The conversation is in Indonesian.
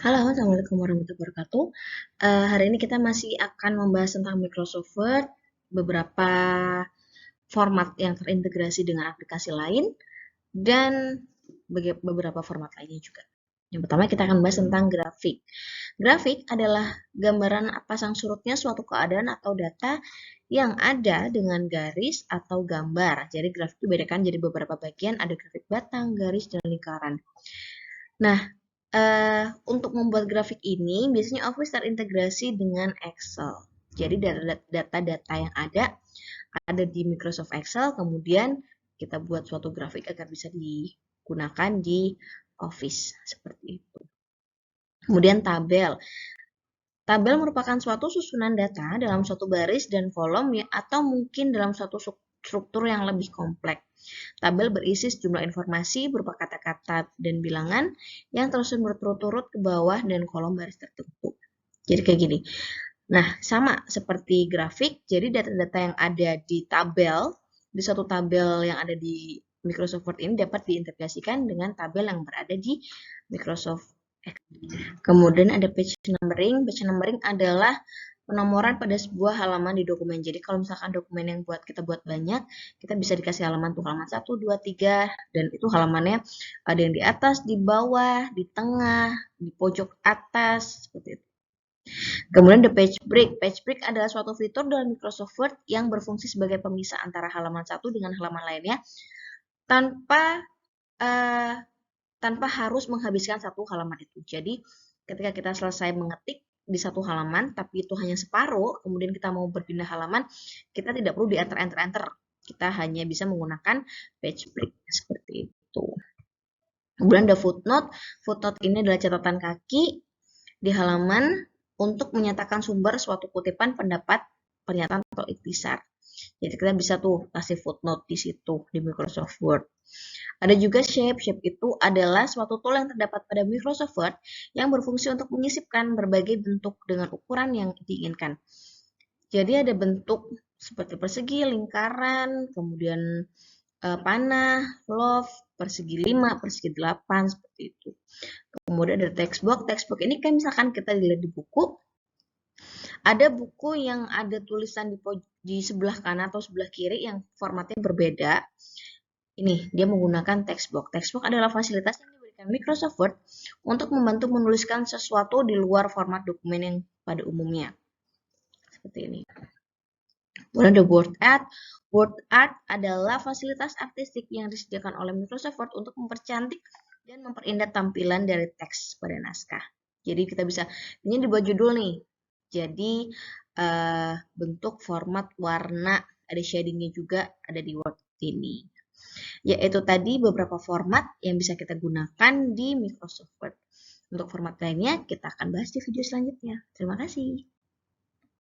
Halo, Assalamualaikum warahmatullahi wabarakatuh. Hari ini kita masih akan membahas tentang Microsoft Word, beberapa format yang terintegrasi dengan aplikasi lain, dan beberapa format lainnya juga. Yang pertama kita akan bahas tentang grafik. Grafik adalah gambaran pasang surutnya suatu keadaan atau data yang ada dengan garis atau gambar. Jadi grafik dibedakan jadi beberapa bagian, ada grafik batang, garis, dan lingkaran. Nah, untuk membuat grafik ini biasanya Office terintegrasi dengan Excel. Jadi data-data yang ada di Microsoft Excel, kemudian kita buat suatu grafik agar bisa digunakan di Office seperti itu. Kemudian tabel. Tabel merupakan suatu susunan data dalam suatu baris dan kolom ya, atau mungkin dalam suatu struktur yang lebih kompleks. Tabel berisi sejumlah informasi berupa kata-kata dan bilangan yang terus berturut-turut ke bawah dan kolom baris tertentu. Jadi kayak gini. Nah, sama seperti grafik, jadi data-data yang ada di tabel, di suatu tabel yang ada di Microsoft Word ini dapat diintegrasikan dengan tabel yang berada di Microsoft Excel. Kemudian ada page numbering. Page numbering adalah penomoran pada sebuah halaman di dokumen. Jadi kalau misalkan dokumen yang kita buat banyak, kita bisa dikasih halaman tuh halaman 1, 2, 3, dan itu halamannya ada yang di atas, di bawah, di tengah, di pojok atas, seperti itu. Kemudian the page break. Page break adalah suatu fitur dalam Microsoft Word yang berfungsi sebagai pemisah antara halaman satu dengan halaman lainnya tanpa uh, tanpa harus menghabiskan satu halaman itu. Jadi ketika kita selesai mengetik di satu halaman, tapi itu hanya separuh, kemudian kita mau berpindah halaman, kita tidak perlu di enter. Kita hanya bisa menggunakan page break seperti itu. Kemudian ada footnote. Footnote ini adalah catatan kaki di halaman untuk menyatakan sumber suatu kutipan, pendapat, pernyataan, atau ikhtisar. Jadi kita bisa tuh kasih footnote di situ di Microsoft Word. Ada juga shape. Shape itu adalah suatu tool yang terdapat pada Microsoft Word yang berfungsi untuk menyisipkan berbagai bentuk dengan ukuran yang diinginkan. Jadi ada bentuk seperti persegi, lingkaran, kemudian panah, love, persegi 5, persegi 8, seperti itu. Kemudian ada text box. Text box ini kan misalkan kita lihat di buku, ada buku yang ada tulisan di sebelah kanan atau sebelah kiri yang formatnya berbeda. Ini dia menggunakan text box. Text box adalah fasilitas yang diberikan Microsoft Word untuk membantu menuliskan sesuatu di luar format dokumen yang pada umumnya. Seperti ini. Kemudian ada Word Art. Word Art adalah fasilitas artistik yang disediakan oleh Microsoft Word untuk mempercantik dan memperindah tampilan dari teks pada naskah. Jadi kita bisa, ini dibuat judul nih. Jadi bentuk, format, warna, ada shadingnya juga ada di Word ini. Yaitu tadi beberapa format yang bisa kita gunakan di Microsoft Word. Untuk format lainnya kita akan bahas di video selanjutnya. Terima kasih.